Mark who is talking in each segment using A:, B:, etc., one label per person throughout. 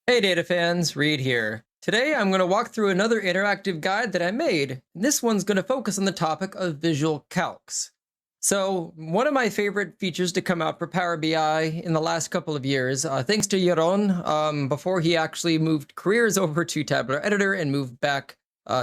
A: Hey data fans, Reed here. Today I'm going to walk through another interactive guide that I made. This one's going to focus on the topic of visual calcs. So one of my favorite features to come out for Power BI in the last couple of years, thanks to Yaron, before he actually moved careers over to Tabular Editor and moved back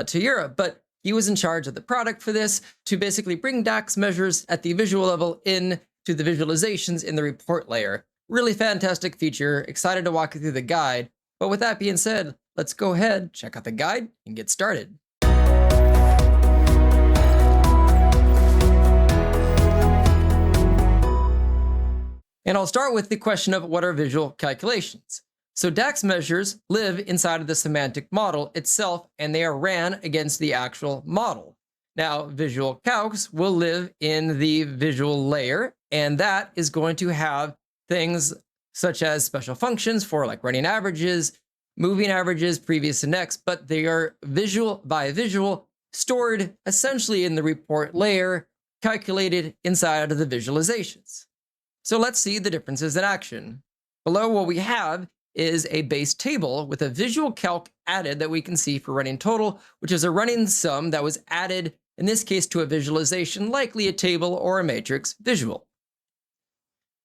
A: to Europe. But he was in charge of the product for this to basically bring DAX measures at the visual level in to the visualizations in the report layer. Really fantastic feature. Excited to walk you through the guide. But with that being said, let's go ahead, check out the guide, and get started. And I'll start with the question of what are visual calculations. So DAX measures live inside of the semantic model itself, and they are ran against the actual model. Now, visual calcs will live in the visual layer, and that is going to have things such as special functions for like running averages, moving averages, previous and next, but they are visual by visual, stored essentially in the report layer, calculated inside of the visualizations. So let's see the differences in action. Below, what we have is a base table with a visual calc added that we can see for running total, which is a running sum that was added, in this case, to a visualization, likely a table or a matrix visual.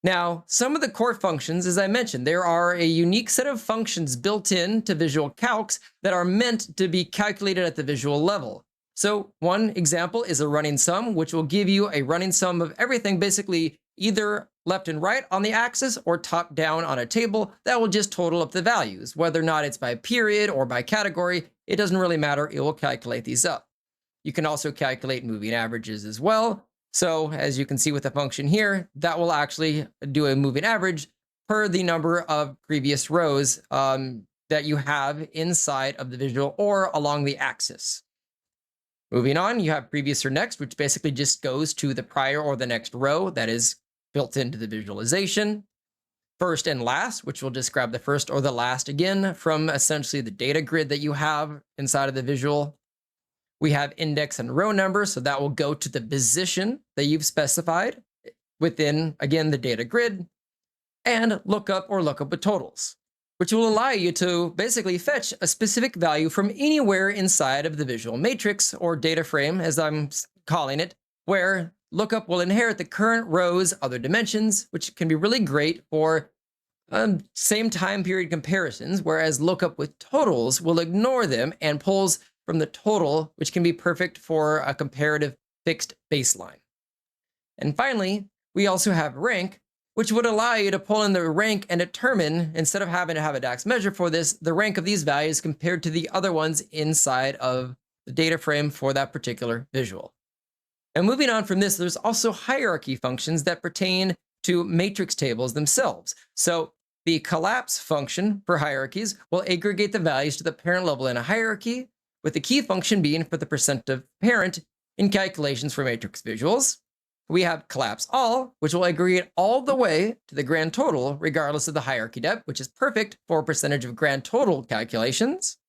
A: Now, some of the core functions, as I mentioned, there are a unique set of functions built in to visual calcs that are meant to be calculated at the visual level. So one example is a running sum, which will give you a running sum of everything, basically either left and right on the axis or top down on a table that will just total up the values. Whether or not it's by period or by category, it doesn't really matter. It will calculate these up. You can also calculate moving averages as well. So as you can see with the function here, that will actually do a moving average per the number of previous rows that you have inside of the visual or along the axis. Moving on, you have previous or next, which basically just goes to the prior or the next row that is built into the visualization. First and last, which will just grab the first or the last again from essentially the data grid that you have inside of the visual. We have index and row number, so that will go to the position that you've specified within, again, the data grid. And lookup or lookup with totals, which will allow you to basically fetch a specific value from anywhere inside of the visual matrix or data frame, as I'm calling it, where lookup will inherit the current row's other dimensions, which can be really great for same time period comparisons, whereas lookup with totals will ignore them and pulls from the total, which can be perfect for a comparative fixed baseline. And finally, we also have rank, which would allow you to pull in the rank and determine, instead of having to have a DAX measure for this, the rank of these values compared to the other ones inside of the data frame for that particular visual. And moving on from this, there's also hierarchy functions that pertain to matrix tables themselves. So the collapse function for hierarchies will aggregate the values to the parent level in a hierarchy, with the key function being for the percent of parent in calculations for matrix visuals. We have collapse all, which will aggregate all the way to the grand total, regardless of the hierarchy depth, which is perfect for percentage of grand total calculations.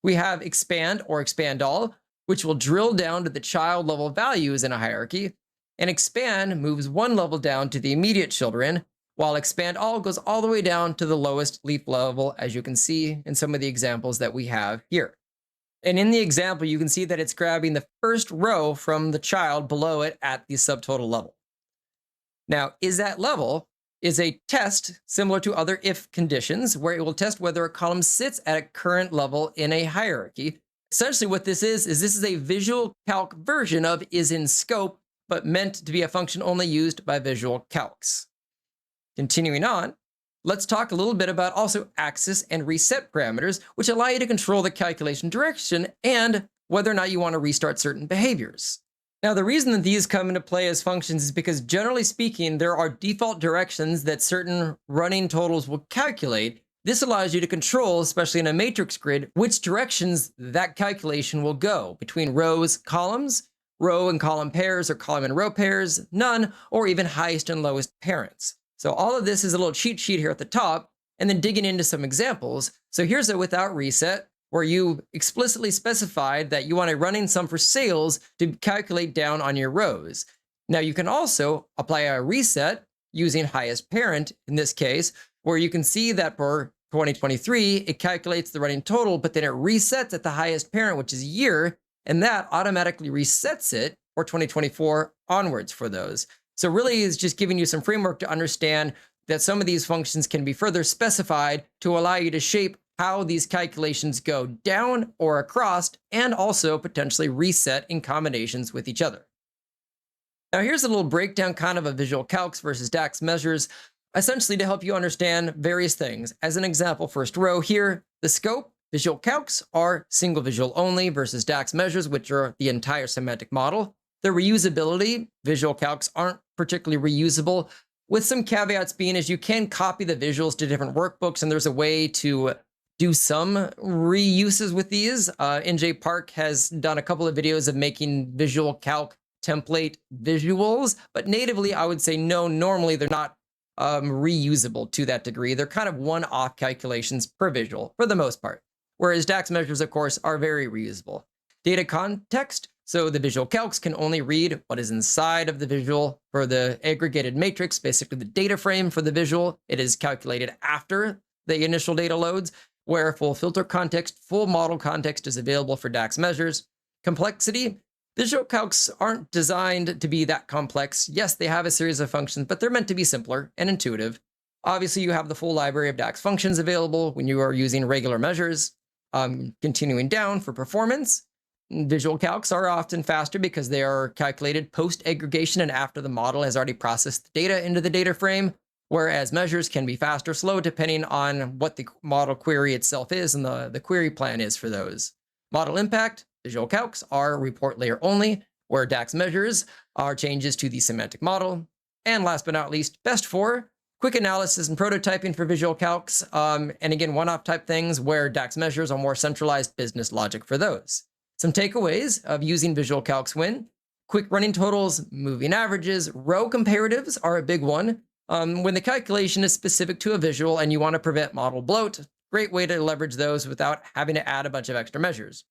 A: We have expand or expand all, which will drill down to the child level values in a hierarchy, and expand moves one level down to the immediate children, while expand all goes all the way down to the lowest leaf level, as you can see in some of the examples that we have here. And in the example, you can see that it's grabbing the first row from the child below it at the subtotal level. Now, that level is a test similar to other if conditions, where it will test whether a column sits at a current level in a hierarchy. Essentially what this is a visual calc version of is in scope, but meant to be a function only used by visual calcs. Continuing on, let's talk a little bit about also axis and reset parameters, which allow you to control the calculation direction and whether or not you want to restart certain behaviors. Now, the reason that these come into play as functions is because, generally speaking, there are default directions that certain running totals will calculate. This allows you to control, especially in a matrix grid, which directions that calculation will go between rows, columns, row and column pairs, or column and row pairs, none, or even highest and lowest parents. So all of this is a little cheat sheet here at the top, and then digging into some examples. So here's a without reset, where you explicitly specified that you want a running sum for sales to calculate down on your rows. Now you can also apply a reset using highest parent in this case, where you can see that for 2023, it calculates the running total, but then it resets at the highest parent, which is year, and that automatically resets it for 2024 onwards for those. So really is just giving you some framework to understand that some of these functions can be further specified to allow you to shape how these calculations go down or across, and also potentially reset in combinations with each other. Now here's a little breakdown kind of visual calcs versus DAX measures, essentially to help you understand various things. As an example, first row here, the scope, visual calcs are single visual only versus DAX measures, which are the entire semantic model. The reusability, visual calcs aren't particularly reusable, with some caveats being as you can copy the visuals to different workbooks, and there's a way to do some reuses with these. NJ Park has done a couple of videos of making visual calc template visuals, but natively I would say no, normally they're not reusable to that degree. They're kind of one-off calculations per visual for the most part, whereas DAX measures, of course, are very reusable. Data context, so the visual calcs can only read what is inside of the visual. For the aggregated matrix, basically the data frame for the visual, it is calculated after the initial data loads, where full filter context, full model context is available for DAX measures. Complexity, visual calcs aren't designed to be that complex. Yes, they have a series of functions, but they're meant to be simpler and intuitive. Obviously, you have the full library of DAX functions available when you are using regular measures. Continuing down for performance, visual calcs are often faster because they are calculated post-aggregation and after the model has already processed the data into the data frame, whereas measures can be fast or slow depending on what the model query itself is and the query plan is for those. Model impact, visual calcs are report layer only, where DAX measures are changes to the semantic model. And last but not least, best for quick analysis and prototyping for visual calcs. And again, one-off type things where DAX measures are more centralized business logic for those. Some takeaways of using visual calcs when quick running totals, moving averages, row comparatives are a big one. When the calculation is specific to a visual and you want to prevent model bloat, great way to leverage those without having to add a bunch of extra measures.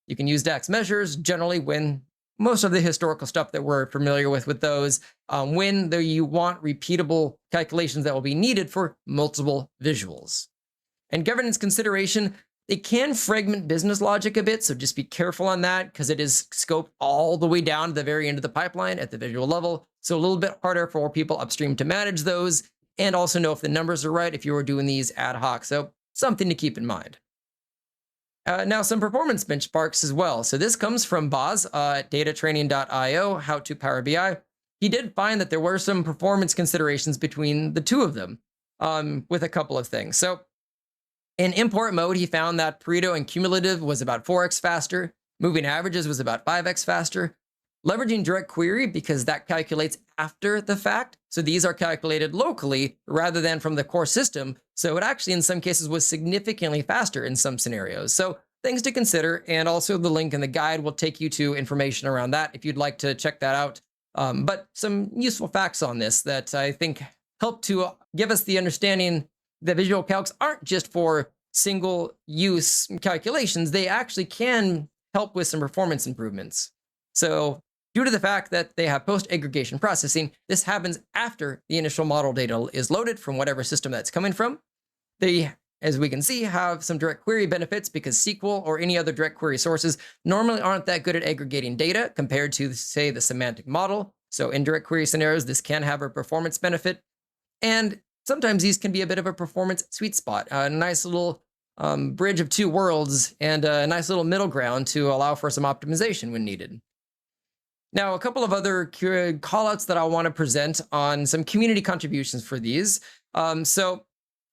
A: You can use DAX measures generally when most of the historical stuff that we're familiar with those, when you want repeatable calculations that will be needed for multiple visuals. And governance consideration, it can fragment business logic a bit, so just be careful on that because it is scoped all the way down to the very end of the pipeline at the visual level. So a little bit harder for people upstream to manage those and also know if the numbers are right if you were doing these ad hoc. So something to keep in mind. Now some performance benchmarks as well. So this comes from Boz at datatraining.io, How to Power BI. He did find that there were some performance considerations between the two of them with a couple of things. So in import mode, he found that Pareto and cumulative was about 4x faster. Moving averages was about 5x faster. Leveraging DirectQuery, because that calculates after the fact. So these are calculated locally rather than from the core system. So it actually, in some cases, was significantly faster in some scenarios. So things to consider. And also the link in the guide will take you to information around that if you'd like to check that out. But some useful facts on this that I think help to give us the understanding that visual calcs aren't just for single use calculations. They actually can help with some performance improvements. So due to the fact that they have post-aggregation processing, this happens after the initial model data is loaded from whatever system that's coming from. They, as we can see, have some direct query benefits because SQL or any other direct query sources normally aren't that good at aggregating data compared to, say, the semantic model. So in direct query scenarios, this can have a performance benefit. And sometimes these can be a bit of a performance sweet spot, a nice little bridge of two worlds and a nice little middle ground to allow for some optimization when needed. Now, a couple of other callouts that I want to present on some community contributions for these. So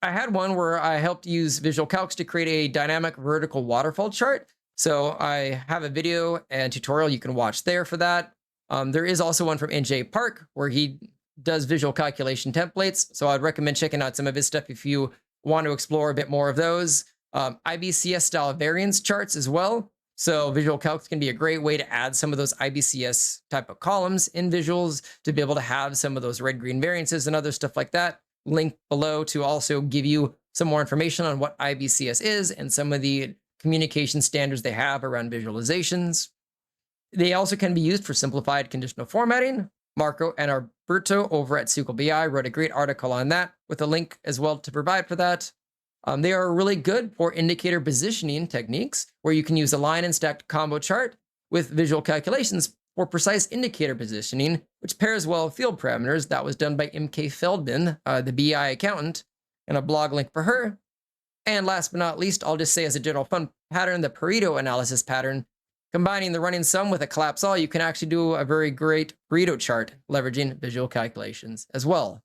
A: I had one where I helped use visual calcs to create a dynamic vertical waterfall chart. So I have a video and tutorial you can watch there for that. There is also one from NJ Park where he does visual calculation templates. So I'd recommend checking out some of his stuff if you want to explore a bit more of those. IBCS style variance charts as well. So visual calcs can be a great way to add some of those IBCS type of columns in visuals to be able to have some of those red-green variances and other stuff like that. Link below to also give you some more information on what IBCS is and some of the communication standards they have around visualizations. They also can be used for simplified conditional formatting. Marco and Alberto over at SQL BI wrote a great article on that with a link as well to provide for that. They are really good for indicator positioning techniques, where you can use a line and stacked combo chart with visual calculations for precise indicator positioning, which pairs well with field parameters. That was done by M.K. Feldman, the BI accountant, and a blog link for her. And last but not least, I'll just say as a general fun pattern, the Pareto analysis pattern. Combining the running sum with a collapse all, you can actually do a very great Pareto chart leveraging visual calculations as well.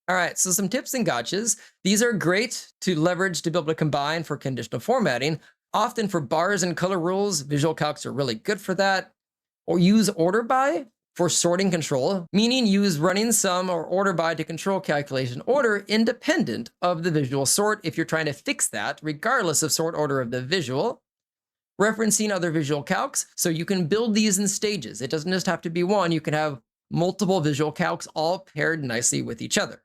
A: All right, so some tips and gotchas. These are great to leverage to be able to combine for conditional formatting. Often for bars and color rules, visual calcs are really good for that. Or use order by for sorting control, meaning use running sum or order by to control calculation order independent of the visual sort if you're trying to fix that, regardless of sort order of the visual. Referencing other visual calcs, so you can build these in stages. It doesn't just have to be one. You can have multiple visual calcs all paired nicely with each other.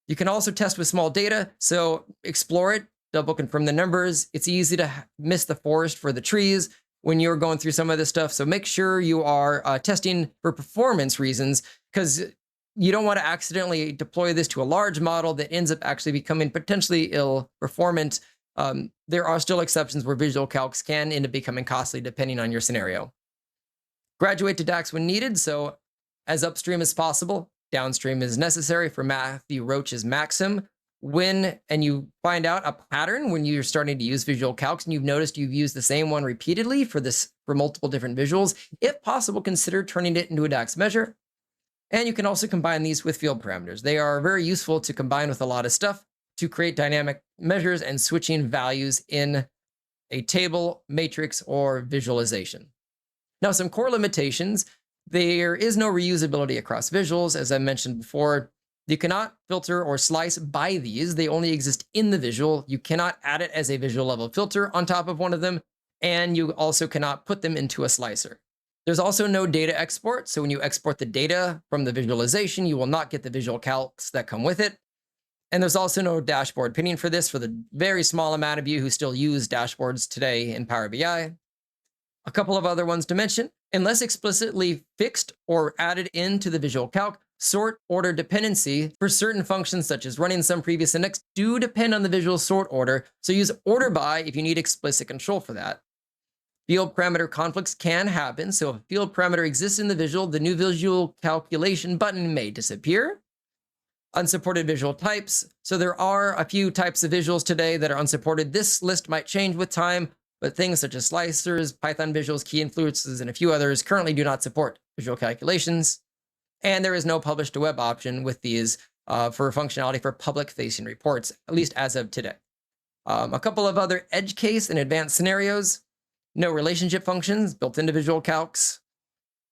A: You can also test with small data, so explore it, double confirm the numbers. It's easy to miss the forest for the trees when you're going through some of this stuff, so make sure you are testing for performance reasons, because you don't want to accidentally deploy this to a large model that ends up actually becoming potentially ill performant. There are still exceptions where visual calcs can end up becoming costly depending on your scenario. Graduate to DAX when needed, so as upstream as possible. Downstream is necessary for Matthew Roach's maxim. When and you find out a pattern when you're starting to use visual calcs and you've noticed you've used the same one repeatedly for multiple different visuals, if possible, consider turning it into a DAX measure. And you can also combine these with field parameters. They are very useful to combine with a lot of stuff to create dynamic measures and switching values in a table, matrix, or visualization. Now, some core limitations. There is no reusability across visuals, as I mentioned before. You cannot filter or slice by these. They only exist in the visual. You cannot add it as a visual level filter on top of one of them, and you also cannot put them into a slicer. There's also no data export, so when you export the data from the visualization, you will not get the visual calcs that come with it. And there's also no dashboard pinning for this for the very small amount of you who still use dashboards today in Power BI. A couple of other ones to mention. Unless explicitly fixed or added into the visual calc, sort order dependency for certain functions such as running sum, previous, and next do depend on the visual sort order, so use order by if you need explicit control for that. Field parameter conflicts can happen, so if a field parameter exists in the visual, the new visual calculation button may disappear. Unsupported visual types. So there are a few types of visuals today that are unsupported. This list might change with time, but things such as slicers, Python visuals, key influences, and a few others currently do not support visual calculations. And there is no publish to web option with these for functionality for public-facing reports, at least as of today. A couple of other edge case and advanced scenarios. No relationship functions built into visual calcs.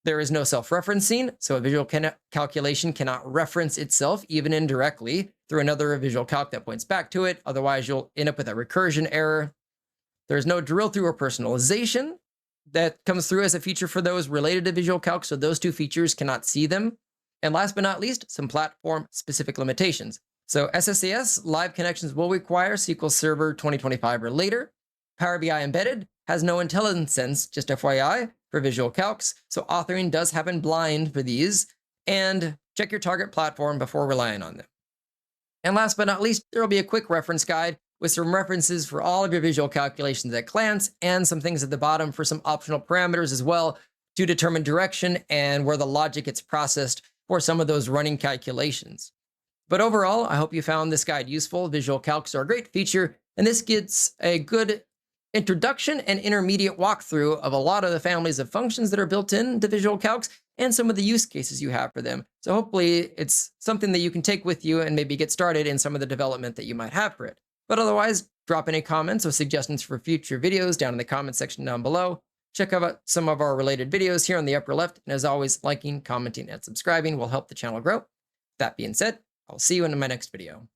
A: There is no self-referencing, so a visual calculation cannot reference itself, even indirectly, through another visual calc that points back to it. Otherwise, you'll end up with a recursion error. There's no drill through or personalization that comes through as a feature for those related to visual calc, so those two features cannot see them. And last but not least, some platform-specific limitations. So SSAS live connections will require SQL Server 2025 or later. Power BI Embedded has no IntelliSense, just FYI, for visual calcs, so authoring does happen blind for these, and check your target platform before relying on them. And last but not least, there will be a quick reference guide with some references for all of your visual calculations at glance, and some things at the bottom for some optional parameters as well to determine direction and where the logic gets processed for some of those running calculations. But overall, I hope you found this guide useful. Visual calcs are a great feature, and this gets a good introduction and intermediate walkthrough of a lot of the families of functions that are built into visual calcs and some of the use cases you have for them. So hopefully it's something that you can take with you and maybe get started in some of the development that you might have for it. But otherwise, drop any comments or suggestions for future videos down in the comment section down below. Check out some of our related videos here on the upper left. And as always, liking, commenting, and subscribing will help the channel grow. That being said, I'll see you in my next video.